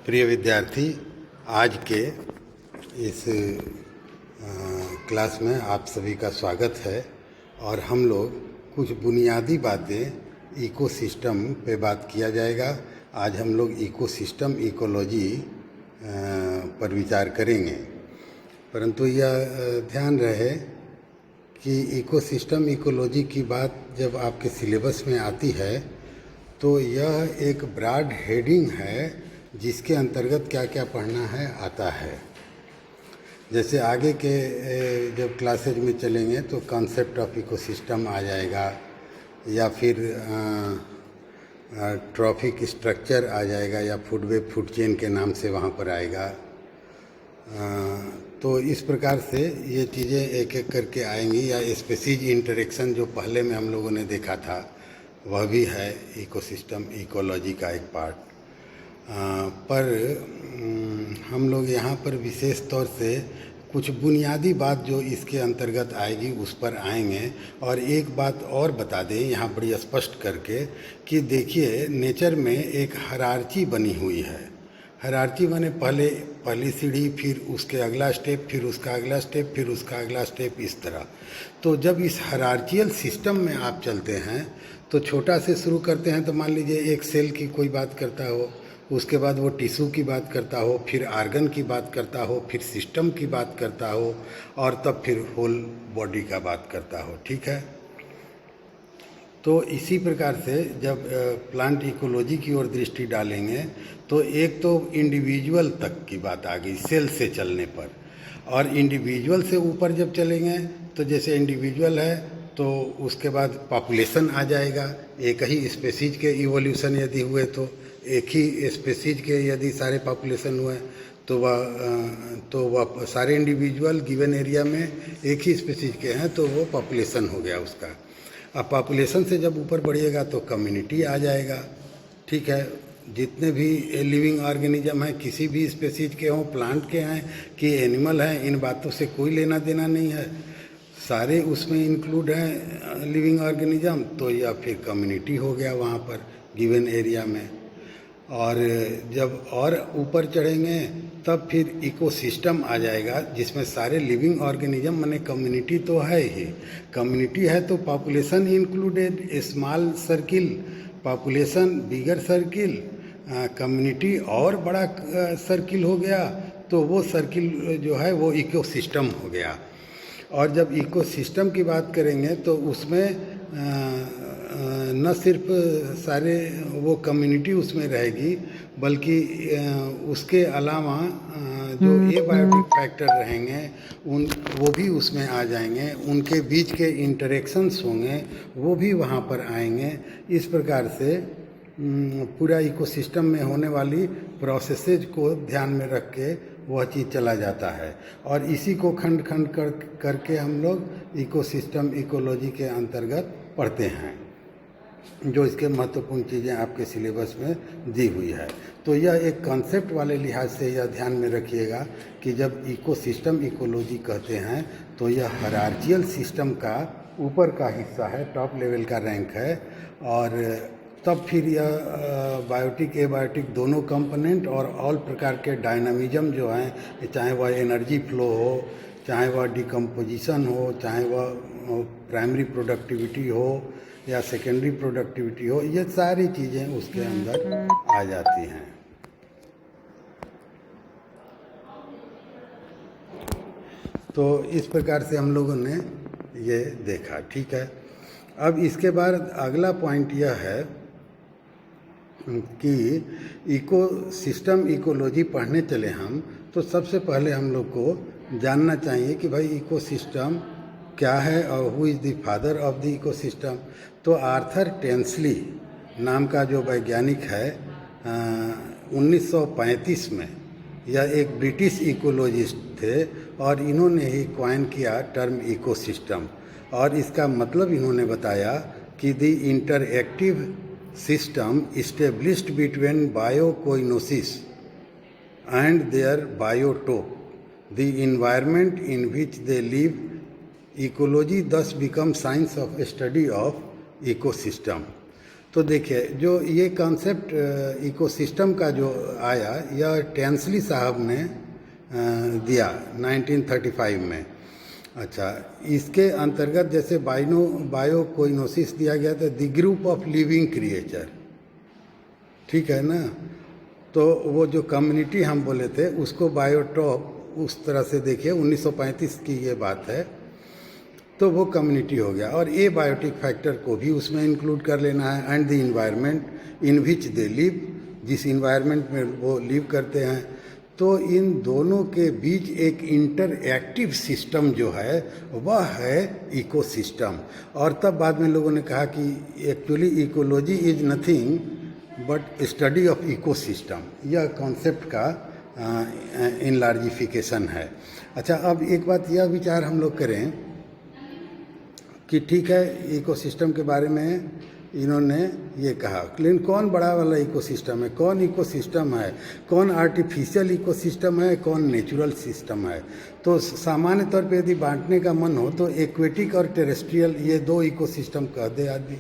प्रिय विद्यार्थी, आज के इस क्लास में आप सभी का स्वागत है और हम लोग कुछ बुनियादी बातें इकोसिस्टम पे बात किया जाएगा। आज हम लोग इकोसिस्टम इकोलॉजी पर विचार करेंगे, परंतु यह ध्यान रहे कि इकोसिस्टम इकोलॉजी की बात जब आपके सिलेबस में आती है तो यह एक ब्रॉड हेडिंग है जिसके अंतर्गत क्या क्या पढ़ना है आता है। जैसे आगे के जब क्लासेज में चलेंगे तो कॉन्सेप्ट ऑफ इकोसिस्टम आ जाएगा, या फिर ट्रॉफिक स्ट्रक्चर आ जाएगा, या फूड वेब फूड चेन के नाम से वहाँ पर आएगा। तो इस प्रकार से ये चीज़ें एक एक करके आएंगी, या स्पीशीज इंटरेक्शन जो पहले में हम लोगों ने देखा था वह भी है इकोसिस्टम इकोलॉजी का एक पार्ट। पर हम लोग यहाँ पर विशेष तौर से कुछ बुनियादी बात जो इसके अंतर्गत आएगी उस पर आएंगे। और एक बात और बता दें यहाँ बड़ी स्पष्ट करके कि देखिए, नेचर में एक हायरार्की बनी हुई है। हायरार्की माने पहली सीढ़ी, फिर उसके अगला स्टेप, फिर उसका अगला स्टेप, फिर उसका अगला स्टेप, इस तरह। तो जब इस हायरार्कियल सिस्टम में आप चलते हैं तो छोटा से शुरू करते हैं। तो मान लीजिए एक सेल की कोई बात करता हो, उसके बाद वो टिश्यू की बात करता हो, फिर आर्गन की बात करता हो, फिर सिस्टम की बात करता हो, और तब फिर होल बॉडी का बात करता हो। ठीक है। तो इसी प्रकार से जब प्लांट इकोलॉजी की ओर दृष्टि डालेंगे तो एक तो इंडिविजुअल तक की बात आ गई सेल से चलने पर, और इंडिविजुअल से ऊपर जब चलेंगे तो जैसे इंडिविजुअल है तो उसके बाद पॉपुलेशन आ जाएगा। एक ही स्पेसीज के इवोल्यूशन यदि हुए तो एक ही स्पेसीज के यदि सारे पॉपुलेशन हुए तो वह सारे इंडिविजुअल गिवन एरिया में एक ही स्पेसीज के हैं तो वो पॉपुलेशन हो गया उसका। अब पॉपुलेशन से जब ऊपर बढ़िएगा तो कम्युनिटी आ जाएगा। ठीक है। जितने भी लिविंग ऑर्गेनिज्म हैं, किसी भी स्पेसीज के हों, प्लांट के हैं कि एनिमल हैं, इन बातों से कोई लेना देना नहीं है, सारे उसमें इंक्लूड हैं लिविंग ऑर्गेनिज्म। तो या फिर कम्युनिटी हो गया वहाँ पर गिवन एरिया में। और जब और ऊपर चढ़ेंगे तब फिर इकोसिस्टम आ जाएगा जिसमें सारे लिविंग ऑर्गेनिज्म, माने कम्युनिटी तो है ही। कम्युनिटी है तो population included, small circle, population bigger circle, community और बड़ा सर्किल हो गया, तो वो सर्किल जो है वो इकोसिस्टम हो गया। और जब इकोसिस्टम की बात करेंगे तो उसमें न सिर्फ सारे वो कम्युनिटी उसमें रहेगी, बल्कि उसके अलावा जो एबायोटिक फैक्टर रहेंगे वो भी उसमें आ जाएंगे, उनके बीच के इंटरेक्शंस होंगे वो भी वहाँ पर आएंगे। इस प्रकार से पूरा इकोसिस्टम में होने वाली प्रोसेसेज को ध्यान में रख के वह चीज़ चला जाता है, और इसी को खंड खंड करके हम लोग इकोसिस्टम इकोलॉजी के अंतर्गत पढ़ते हैं, जो इसके महत्वपूर्ण चीज़ें आपके सिलेबस में दी हुई है। तो यह एक कॉन्सेप्ट वाले लिहाज से यह ध्यान में रखिएगा कि जब इकोसिस्टम इकोलॉजी कहते हैं तो यह हायरार्कियल सिस्टम का ऊपर का हिस्सा है, टॉप लेवल का रैंक है। और तब फिर यह बायोटिक एबायोटिक दोनों कंपोनेंट और ऑल प्रकार के डायनामिज्म जो हैं, चाहे वह एनर्जी फ्लो हो, चाहे वह डिकम्पोजिशन हो, चाहे वह प्राइमरी प्रोडक्टिविटी हो या सेकेंडरी प्रोडक्टिविटी हो, ये सारी चीज़ें उसके अंदर आ जाती हैं। तो इस प्रकार से हम लोगों ने ये देखा। ठीक है। अब इसके बाद अगला पॉइंट यह है कि इकोसिस्टम इकोलॉजी पढ़ने चले हम तो सबसे पहले हम लोग को जानना चाहिए कि भाई इकोसिस्टम क्या है और who is the father of the ecosystem. तो आर्थर टेंसली नाम का जो वैज्ञानिक है 1935 में, यह एक ब्रिटिश इकोलॉजिस्ट थे और इन्होंने ही कॉइन किया टर्म इकोसिस्टम। और इसका मतलब इन्होंने बताया कि the interactive system established between biocoinosis and their biotope, the environment in which they live. Ecology thus becomes science of study of ecosystem. तो देखिए जो ये कॉन्सेप्ट इकोसिस्टम का जो आया, यह टेंसली साहब ने दिया 1935 में। अच्छा, इसके अंतर्गत जैसे बायो कोइनोसिस दिया गया था, the group of living creature, ठीक है ना। तो वो जो कम्युनिटी हम बोले थे उसको बायोटॉप, उस तरह से देखिए 1935 की ये बात है, तो वो कम्युनिटी हो गया। और ए बायोटिक फैक्टर को भी उसमें इंक्लूड कर लेना है, and the environment in which they live, जिस इन्वायरमेंट में वो लिव करते हैं। तो इन दोनों के बीच एक इंटरएक्टिव सिस्टम जो है वह है इकोसिस्टम। और तब बाद में लोगों ने कहा कि actually ecology is nothing but study of ecosystem, यह कॉन्सेप्ट का इनलार्जिफिकेशन है। अच्छा, अब एक बात यह विचार हम लोग करें कि ठीक है इकोसिस्टम के बारे में इन्होंने ये कहा, लेकिन कौन बड़ा वाला इकोसिस्टम है, कौन इकोसिस्टम है, कौन आर्टिफिशियल इकोसिस्टम है, कौन नेचुरल सिस्टम है। तो सामान्य तौर पे यदि बांटने का मन हो तो एक्वेटिक और टेरेस्ट्रियल ये दो इकोसिस्टम कह दे आदमी,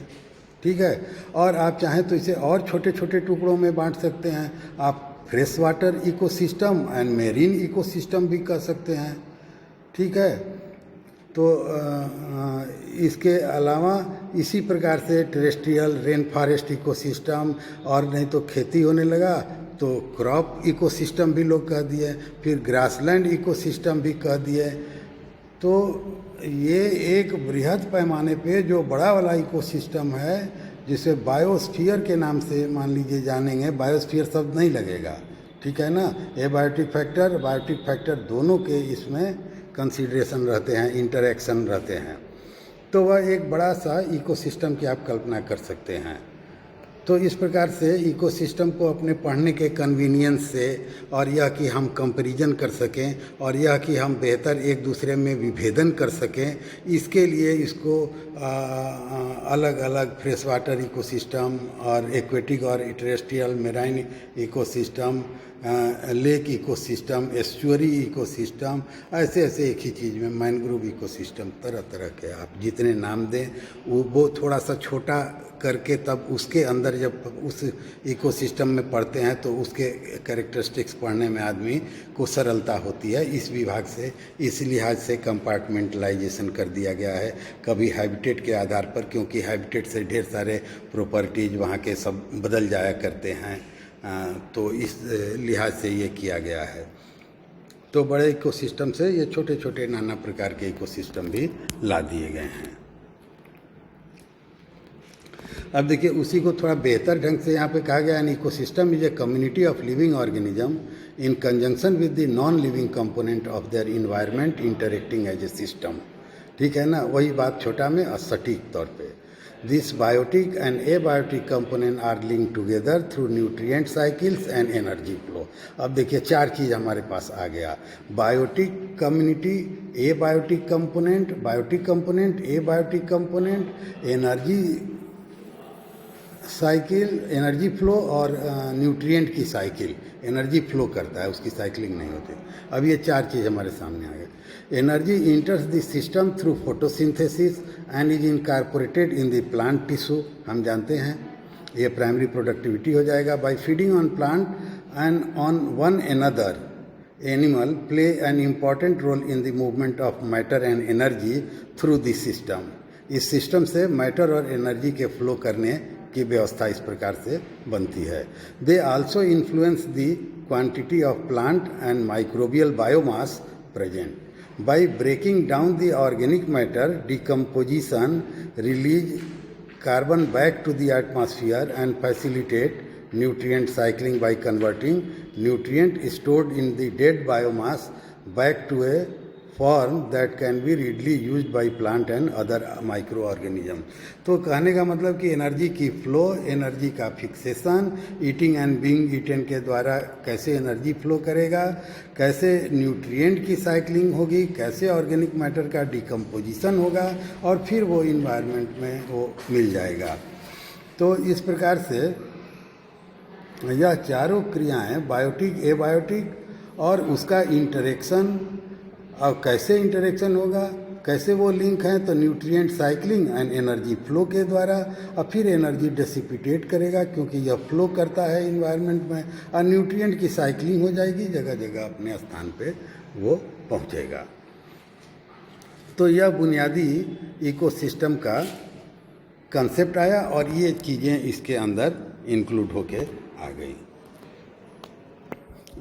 ठीक है। और आप चाहें तो इसे और छोटे छोटे टुकड़ों में बांट सकते हैं। आप fresh water ecosystem and marine ecosystem भी कह सकते हैं, ठीक है। तो इसके अलावा इसी प्रकार से टेरेस्ट्रियल रेन फॉरेस्ट इकोसिस्टम, और नहीं तो खेती होने लगा तो क्रॉप इकोसिस्टम भी लोग कह दिए, फिर ग्रासलैंड इकोसिस्टम भी कह दिए। तो ये एक बृहद पैमाने पे जो बड़ा वाला इकोसिस्टम है, जिसे बायोस्फीयर के नाम से मान लीजिए जानेंगे, बायोस्फीयर शब्द नहीं लगेगा, ठीक है ना। बायोटिक फैक्टर दोनों के इसमें कंसीडरेशन रहते हैं, इंटरैक्शन रहते हैं। तो वह एक बड़ा सा इकोसिस्टम की आप कल्पना कर सकते हैं। तो इस प्रकार से इकोसिस्टम को अपने पढ़ने के कन्वीनियंस से, और यह कि हम कंपैरिजन कर सकें, और यह कि हम बेहतर एक दूसरे में विभेदन कर सकें, इसके लिए इसको अलग अलग फ्रेश वाटर इकोसिस्टम और एक्वेटिक और terrestrial marine ecosystem, lake ecosystem, estuary ecosystem, ऐसे ऐसे एक ही चीज़ में मैनग्रोव इकोसिस्टम, तरह तरह के आप जितने नाम दें वो थोड़ा सा छोटा करके तब उसके अंदर जब उस इकोसिस्टम में पढ़ते हैं तो उसके कैरेक्टरिस्टिक्स पढ़ने में आदमी को सरलता होती है। इस विभाग से इस लिहाज से कंपार्टमेंटलाइजेशन कर दिया गया है, कभी हैबिटेट के आधार पर, क्योंकि हैबिटेट से ढेर सारे प्रॉपर्टीज वहाँ के सब बदल जाया करते हैं, तो इस लिहाज से ये किया गया है। तो बड़े इकोसिस्टम से ये छोटे छोटे नाना प्रकार के इकोसिस्टम भी ला दिए गए हैं। अब देखिए उसी को थोड़ा बेहतर ढंग से यहाँ पे कहा गया, an ecosystem is a community of living organism in conjunction with the non living component of their environment interacting as a system, ठीक है ना। वही बात छोटा में और सटीक तौर पे। This biotic and abiotic component are link together through nutrient cycles and energy flow. अब देखिए चार चीज़ हमारे पास आ गया, biotic community, abiotic component, biotic component, abiotic component, energy cycle, energy flow, और न्यूट्रिएंट की साइकिल, एनर्जी फ्लो करता है, उसकी साइकिलिंग नहीं होती। अब ये चार चीज़ हमारे सामने आ गए। Energy enters the system through photosynthesis and is incorporated in the plant tissue, हम जानते हैं ये प्राइमरी प्रोडक्टिविटी हो जाएगा। By feeding on plant and on one another animal play an important role in the movement of matter and energy through this system. इस system से matter और energy के फ्लो करने की व्यवस्था इस प्रकार से बनती है। They also influence the quantity of plant and microbial biomass present. By breaking down the organic matter, decomposition release carbon back to the atmosphere and facilitate nutrient cycling by converting nutrient stored in the dead biomass back to a form that can be readily used by plant and other microorganism। तो कहने का मतलब कि energy की flow, energy का fixation, eating and being eaten के द्वारा कैसे एनर्जी फ्लो करेगा, कैसे न्यूट्रिएंट की साइकिलिंग होगी, कैसे ऑर्गेनिक मैटर का डिकम्पोजिशन होगा, और फिर वो इन्वायरमेंट में वो मिल जाएगा। तो इस प्रकार से यह चारों क्रियाएं, बायोटिक, एबायोटिक और उसका इंटरेक्शन, और कैसे इंटरेक्शन होगा, कैसे वो लिंक हैं, तो nutrient cycling and energy flow के द्वारा, और फिर एनर्जी डिसिपिटेट करेगा क्योंकि यह फ्लो करता है इन्वायरमेंट में, और न्यूट्रिएंट की साइक्लिंग हो जाएगी, जगह जगह अपने स्थान पे वो पहुंचेगा। तो यह बुनियादी इकोसिस्टम का कंसेप्ट आया और ये चीज़ें इसके अंदर इंक्लूड होके आ गई।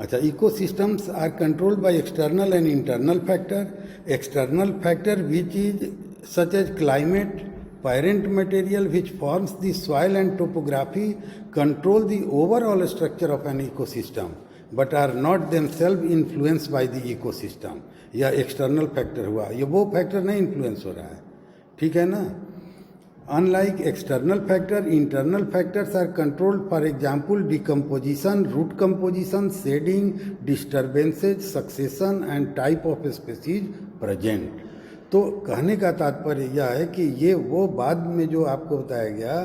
अच्छा, ecosystems are controlled by external and internal factor. External factor which is such as climate, parent material which forms the soil and topography control the overall structure of an ecosystem but are not themselves influenced by the ecosystem। यह external factor हुआ, ये वो factor नहीं influence हो रहा है, ठीक है ना। Unlike external factor, internal factors are controlled, for example, decomposition, root composition, shading, disturbances, succession and type of species present। तो कहने का तात्पर्य यह है कि ये वो बाद में जो आपको बताया गया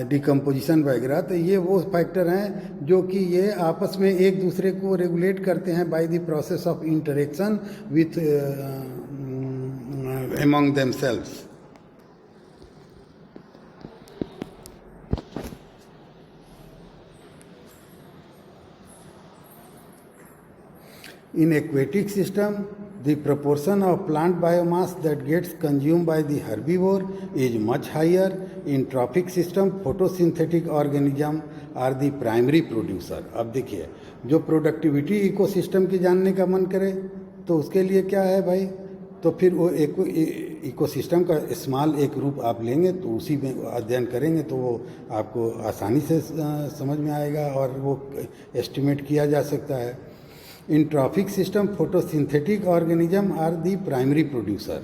डिकम्पोजिशन वगैरह, तो ये वो फैक्टर हैं जो कि ये आपस में एक दूसरे को रेगुलेट करते हैं by the process of interaction with among themselves. In aquatic system, the proportion of plant biomass that gets consumed by the herbivore is much higher. In trophic system, photosynthetic organism are the primary producer। अब देखिए, जो productivity ecosystem की जानने का मन करे तो उसके लिए क्या है भाई, तो फिर वो इकोसिस्टम का स्मॉल एक रूप आप लेंगे तो उसी में अध्ययन करेंगे तो वो आपको आसानी से समझ में आएगा और वो एस्टिमेट किया जा सकता है। In trophic system, photosynthetic organisms are the primary producer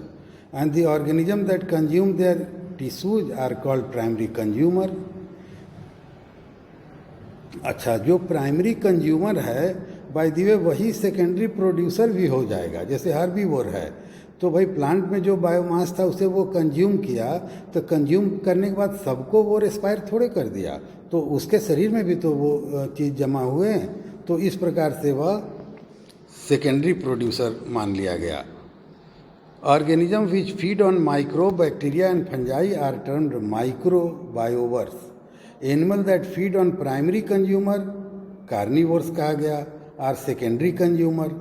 and the organisms that consume their tissues are called primary consumer। अच्छा, जो प्राइमरी कंज्यूमर है बाय द वे वही सेकेंडरी प्रोड्यूसर भी हो जाएगा। जैसे हर्बीवोर है तो भाई प्लांट में जो बायोमास था उसे वो कंज्यूम किया, तो कंज्यूम करने के बाद सबको वो रेस्पायर थोड़े कर दिया, तो उसके शरीर में भी तो वो चीज़ जमा हुए हैं, तो इस प्रकार से वह सेकेंडरी प्रोड्यूसर मान लिया गया। Organism which feed on micro bacteria and fungi are termed microbivores. Animal that feed on primary consumer carnivores कहा गया, are secondary consumer.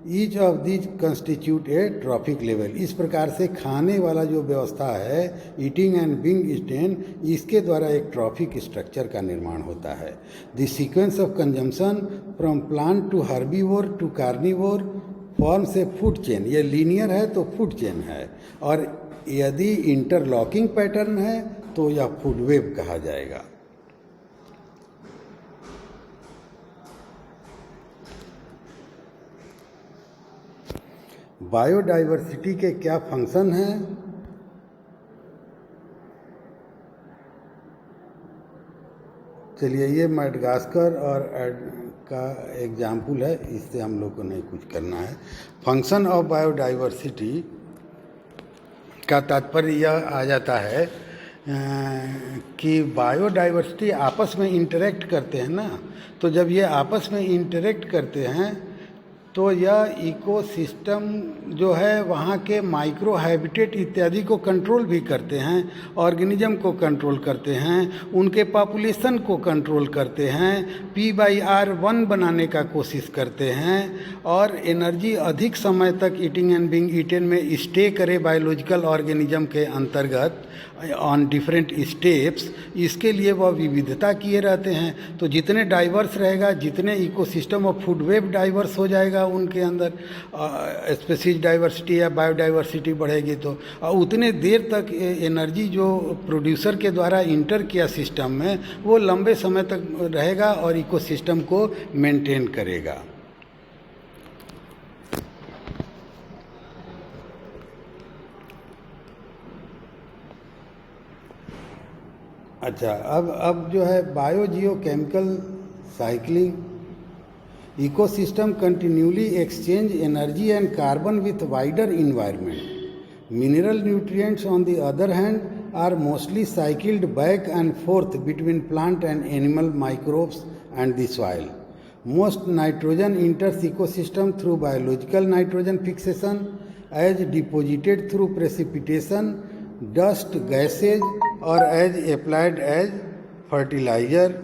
Each of these constitute a trophic level. इस प्रकार से खाने वाला जो व्यवस्था है, ईटिंग एंड बीइंग ईटेन, इसके द्वारा एक ट्रॉफिक स्ट्रक्चर का निर्माण होता है। The sequence of consumption from plant to herbivore to carnivore forms a food chain. ये लीनियर है तो फूड चेन है, और यदि इंटरलॉकिंग पैटर्न है तो यह फूड वेब कहा जाएगा। बायोडाइवर्सिटी के क्या फंक्शन हैं? चलिए, ये मेडागास्कर और का एग्जाम्पल है, इससे हम लोग को नहीं कुछ करना है। फंक्शन ऑफ बायोडाइवर्सिटी का तात्पर्य यह आ जाता है कि बायोडाइवर्सिटी आपस में इंटरेक्ट करते हैं ना, तो जब ये आपस में इंटरेक्ट करते हैं तो यह इकोसिस्टम जो है वहाँ के माइक्रो हैबिटेट इत्यादि को कंट्रोल भी करते हैं, ऑर्गेनिज्म को कंट्रोल करते हैं, उनके पॉपुलेशन को कंट्रोल करते हैं, P/R1 बनाने का कोशिश करते हैं, और एनर्जी अधिक समय तक ईटिंग एंड बीइंग ईटेन में स्टे करे बायोलॉजिकल ऑर्गेनिज्म के अंतर्गत ऑन डिफरेंट स्टेप्स, इसके लिए वह विविधता किए रहते हैं। तो जितने डाइवर्स रहेगा, जितने इकोसिस्टम और फूड वेब डाइवर्स हो जाएगा, उनके अंदर स्पीशीज डाइवर्सिटी या बायोडाइवर्सिटी बढ़ेगी, तो उतने देर तक एनर्जी जो प्रोड्यूसर के द्वारा इंटर किया सिस्टम में वो लंबे समय तक रहेगा और इकोसिस्टम को मेंटेन करेगा। अच्छा, अब जो है biogeochemical cycling. Ecosystem continually exchange energy and carbon with wider environment. Mineral nutrients, on the other hand, are mostly cycled back and forth between plant and animal microbes and the soil. Most nitrogen enters ecosystem through biological nitrogen fixation as deposited through precipitation, dust, gases और as applied as fertiliser.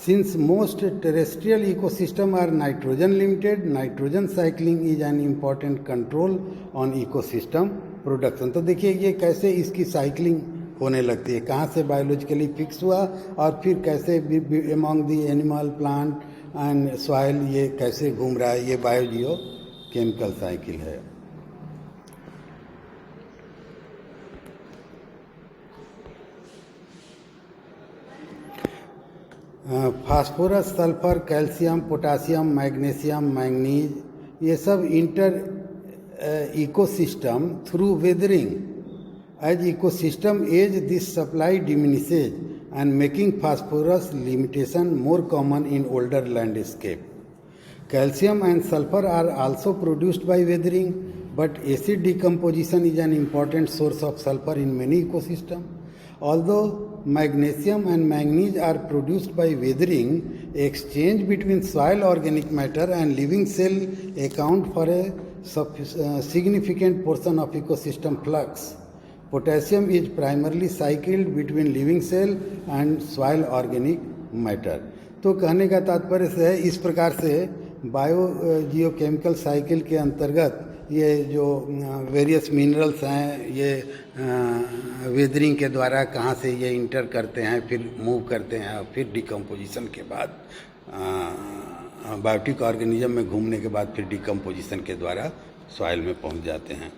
Since most terrestrial ecosystems are nitrogen limited, nitrogen cycling is an important control on ecosystem production. तो देखिए ये कैसे इसकी cycling होने लगती है, कहाँ से बायोलॉजिकली फिक्स हुआ और फिर कैसे among the animal, plant and soil ये कैसे घूम रहा है. ये बायोजियो केमिकल साइकिल है. Phosphorus, sulphur, calcium, potassium, magnesium, manganese, ये सब inter ecosystem through weathering. As ecosystem as this supply diminishes and making phosphorus limitation more common in older landscape. Calcium and sulfur are also produced by weathering, but acid decomposition is an important source of sulfur in many ecosystems. Although magnesium and manganese are produced by weathering, exchange between soil organic matter and living cell account for a significant portion of ecosystem flux. Potassium is primarily cycled between living cell and soil organic matter. तो कहने का तात्पर्य है इस प्रकार से bio geochemical cycle के अंतर्गत ये जो वेरियस मिनरल्स हैं ये वेदरिंग के द्वारा कहाँ से ये इंटर करते हैं, फिर मूव करते हैं और फिर डिकम्पोजिशन के बाद बायोटिक ऑर्गेनिज्म में घूमने के बाद फिर डिकम्पोजिशन के द्वारा सॉइल में पहुंच जाते हैं.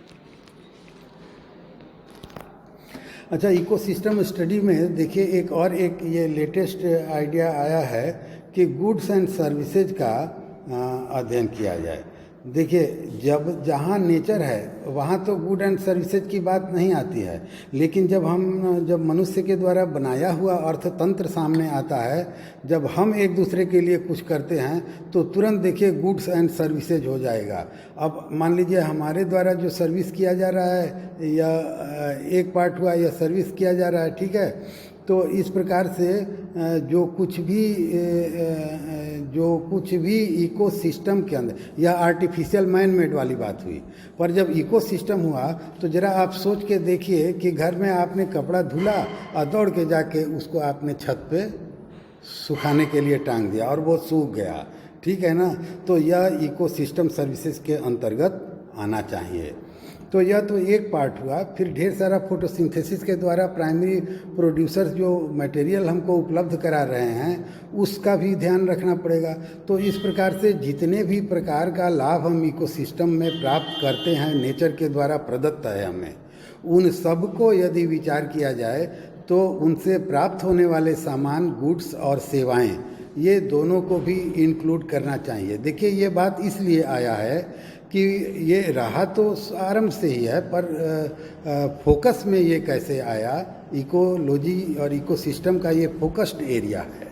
अच्छा, इकोसिस्टम स्टडी में देखिए एक ये लेटेस्ट आइडिया आया है कि गुड्स एंड सर्विसेज का अध्ययन किया जाए. देखिए जहाँ नेचर है वहाँ तो गुड एंड सर्विसेज की बात नहीं आती है, लेकिन जब मनुष्य के द्वारा बनाया हुआ अर्थतंत्र सामने आता है, जब हम एक दूसरे के लिए कुछ करते हैं तो तुरंत देखिए गुड्स एंड सर्विसेज हो जाएगा. अब मान लीजिए हमारे द्वारा जो सर्विस किया जा रहा है या एक पार्ट हुआ या सर्विस किया जा रहा है, ठीक है, तो इस प्रकार से जो कुछ भी इकोसिस्टम के अंदर या आर्टिफिशियल मैन मेड वाली बात हुई, पर जब इकोसिस्टम हुआ तो ज़रा आप सोच के देखिए कि घर में आपने कपड़ा धुला और दौड़ के जाके उसको आपने छत पे सुखाने के लिए टांग दिया और वो सूख गया, ठीक है ना. तो यह इकोसिस्टम सर्विसेज के अंतर्गत आना चाहिए. तो यह तो एक पार्ट हुआ. फिर ढेर सारा फोटोसिंथेसिस के द्वारा प्राइमरी प्रोड्यूसर्स जो मटेरियल हमको उपलब्ध करा रहे हैं उसका भी ध्यान रखना पड़ेगा. तो इस प्रकार से जितने भी प्रकार का लाभ हम इकोसिस्टम में प्राप्त करते हैं नेचर के द्वारा प्रदत्त है हमें, उन सब को यदि विचार किया जाए तो उनसे प्राप्त होने वाले सामान, गुड्स और सेवाएं, ये दोनों को भी इंक्लूड करना चाहिए. देखिए ये बात इसलिए आया है कि ये रहा तो आरंभ से ही है, पर फोकस में ये कैसे आया, इकोलॉजी और इकोसिस्टम का ये फोकस्ड एरिया है,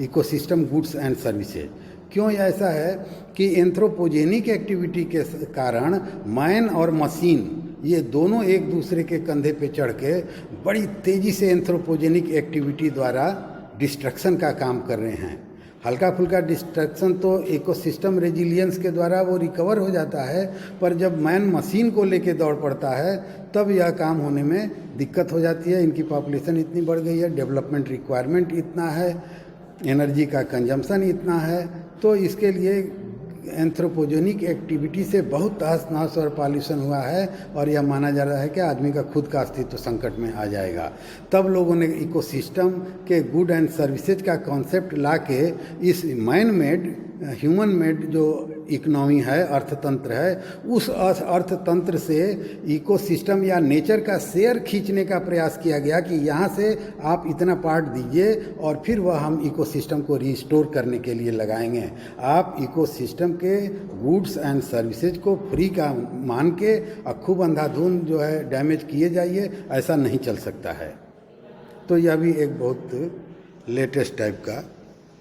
इकोसिस्टम गुड्स एंड सर्विसेज. क्यों ऐसा है कि एंथ्रोपोजेनिक एक्टिविटी के कारण मैन और मशीन ये दोनों एक दूसरे के कंधे पे चढ़ के बड़ी तेज़ी से एंथ्रोपोजेनिक एक्टिविटी द्वारा डिस्ट्रक्शन का काम कर रहे हैं. हल्का फुल्का डिस्ट्रक्शन तो इकोसिस्टम रेजिलियंस के द्वारा वो रिकवर हो जाता है, पर जब मैन मशीन को लेके दौड़ पड़ता है तब यह काम होने में दिक्कत हो जाती है. इनकी पॉपुलेशन इतनी बढ़ गई है, डेवलपमेंट रिक्वायरमेंट इतना है, एनर्जी का कंजम्पशन इतना है, तो इसके लिए एंथ्रोपोजेनिक एक्टिविटी से बहुत तहस नहस और पॉल्यूशन हुआ है और यह माना जा रहा है कि आदमी का खुद का अस्तित्व संकट में आ जाएगा. तब लोगों ने इकोसिस्टम के गुड एंड सर्विसेज का कॉन्सेप्ट ला के इस मैन मेड ह्यूमन मेड जो इकोनॉमी है, अर्थतंत्र है, उस अर्थतंत्र से इकोसिस्टम या नेचर का शेयर खींचने का प्रयास किया गया कि यहाँ से आप इतना पार्ट दीजिए और फिर वह हम इकोसिस्टम को रिस्टोर करने के लिए लगाएंगे. आप इकोसिस्टम के गुड्स एंड सर्विसेज को फ्री का मान के खूब अंधाधुंध जो है डैमेज किए जाइए, ऐसा नहीं चल सकता है. तो यह भी एक बहुत लेटेस्ट टाइप का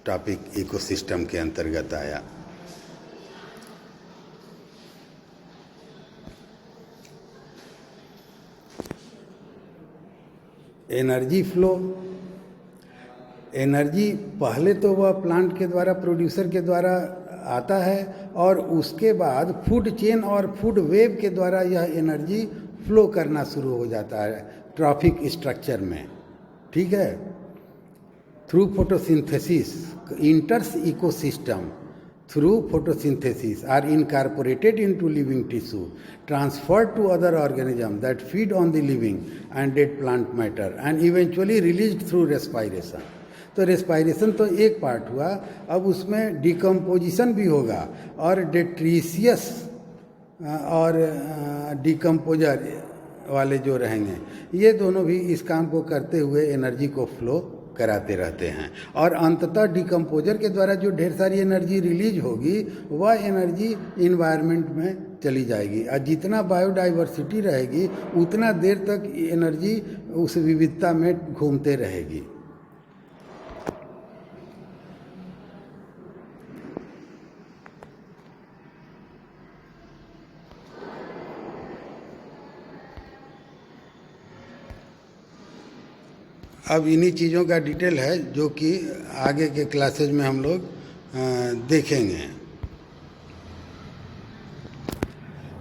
टॉपिक इकोसिस्टम के अंतर्गत आया. Energy flow. एनर्जी पहले तो वह प्लांट के द्वारा, प्रोड्यूसर के द्वारा आता है और उसके बाद फूड चेन और फूड वेब के द्वारा यह एनर्जी फ्लो करना शुरू हो जाता है ट्रॉफिक स्ट्रक्चर में, ठीक है। Through photosynthesis इंटर्स ecosystem through photosynthesis are incorporated into living tissue, transferred to other organisms that feed on the living and dead plant matter and eventually released through respiration. तो respiration तो एक part हुआ, अब उसमें decomposition भी होगा और डेट्रीशियस और डिकम्पोजर वाले जो रहेंगे ये दोनों भी इस काम को करते हुए एनर्जी को फ्लो कराते रहते हैं और अंततः डिकम्पोजर के द्वारा जो ढेर सारी एनर्जी रिलीज होगी वह एनर्जी इन्वायरमेंट में चली जाएगी और जितना बायोडाइवर्सिटी रहेगी उतना देर तक एनर्जी उस विविधता में घूमते रहेगी। अब इन्हीं चीज़ों का डिटेल है जो कि आगे के क्लासेज में हम लोग देखेंगे।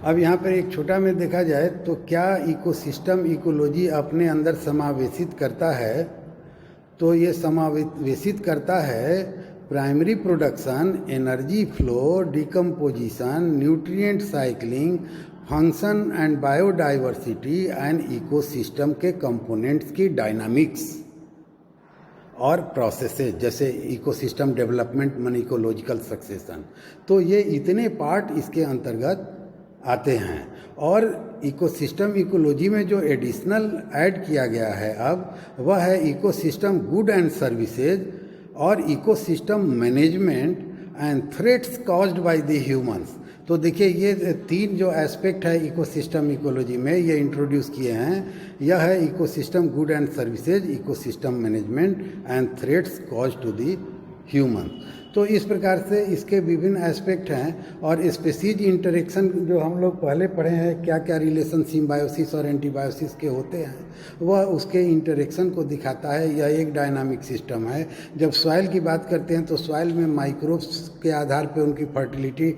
अब यहाँ पर एक छोटा में देखा जाए तो क्या इकोसिस्टम इकोलॉजी अपने अंदर समावेशित करता है, तो ये समावेशित करता है primary production, energy flow, decomposition, nutrient cycling, function and biodiversity and ecosystem के कंपोनेंट्स की डायनामिक्स और प्रोसेसेस जैसे इकोसिस्टम डेवलपमेंट मन इकोलॉजिकल सक्सेशन। तो ये इतने पार्ट इसके अंतर्गत आते हैं और इकोसिस्टम इकोलॉजी में जो एडिशनल ऐड किया गया है अब वह है इकोसिस्टम गुड एंड सर्विसेज और ecosystem management and threats caused by the humans. तो देखिए ये तीन जो एस्पेक्ट है इकोसिस्टम इकोलॉजी में ये इंट्रोड्यूस किए हैं। यह है ecosystem good and services, ecosystem management and threats cause to the human. तो इस प्रकार से इसके विभिन्न एस्पेक्ट हैं और स्पीशीज इंटरेक्शन जो हम लोग पहले पढ़े हैं क्या क्या रिलेशन सिम्बायोसिस और एंटीबायोसिस के होते हैं वह उसके इंटरेक्शन को दिखाता है। यह एक डायनामिक सिस्टम है। जब सॉइल की बात करते हैं तो सॉइल में माइक्रोब्स के आधार पर उनकी फर्टिलिटी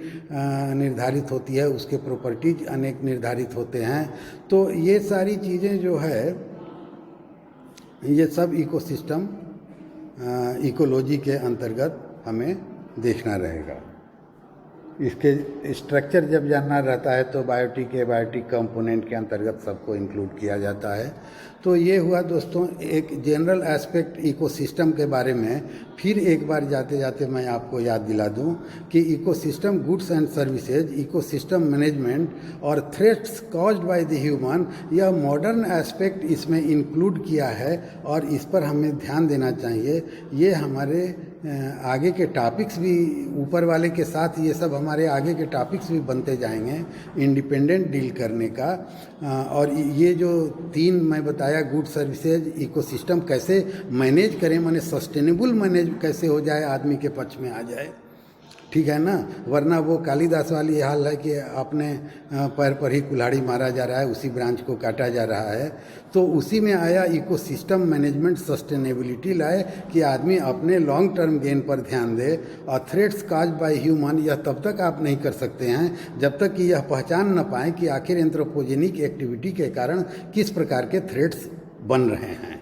निर्धारित होती है, उसके प्रॉपर्टीज अनेक निर्धारित होते हैं। तो ये सारी चीज़ें जो है ये सब इकोसिस्टम इकोलॉजी के अंतर्गत हमें देखना रहेगा। इसके स्ट्रक्चर जब जानना रहता है तो बायोटिक कंपोनेंट के अंतर्गत सबको इंक्लूड किया जाता है। तो ये हुआ दोस्तों एक जनरल एस्पेक्ट इकोसिस्टम के बारे में। फिर एक बार जाते जाते मैं आपको याद दिला दूं कि ecosystem goods and services, ecosystem management और threats caused by the human, यह मॉडर्न एस्पेक्ट इसमें इंक्लूड किया है और इस पर हमें ध्यान देना चाहिए। ये हमारे आगे के टॉपिक्स भी ऊपर वाले के साथ ये सब हमारे आगे के टॉपिक्स भी बनते जाएंगे इंडिपेंडेंट डील करने का। और ये जो तीन मैं बताया गुड सर्विसेज, इकोसिस्टम कैसे मैनेज करें, माने सस्टेनेबल मैनेज कैसे हो जाए, आदमी के पक्ष में आ जाए, ठीक है ना। वरना वो कालिदास वाली हाल है कि अपने पैर पर ही कुल्हाड़ी मारा जा रहा है, उसी ब्रांच को काटा जा रहा है। तो उसी में आया इकोसिस्टम मैनेजमेंट सस्टेनेबिलिटी लाए कि आदमी अपने लॉन्ग टर्म गेन पर ध्यान दे। और थ्रेट्स काज्ड बाय ह्यूमन, यह तब तक आप नहीं कर सकते हैं जब तक कि यह पहचान न पाएँ कि आखिर एंथ्रोपोजेनिक एक्टिविटी के कारण किस प्रकार के थ्रेट्स बन रहे हैं।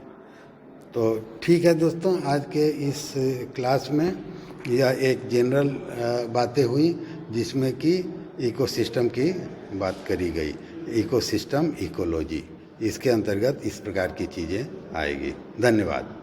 तो ठीक है दोस्तों, आज के इस क्लास में यह एक जनरल बातें हुई जिसमें कि इकोसिस्टम की बात करी गई। इकोसिस्टम इकोलॉजी, इसके अंतर्गत इस प्रकार की चीज़ें आएगी। धन्यवाद।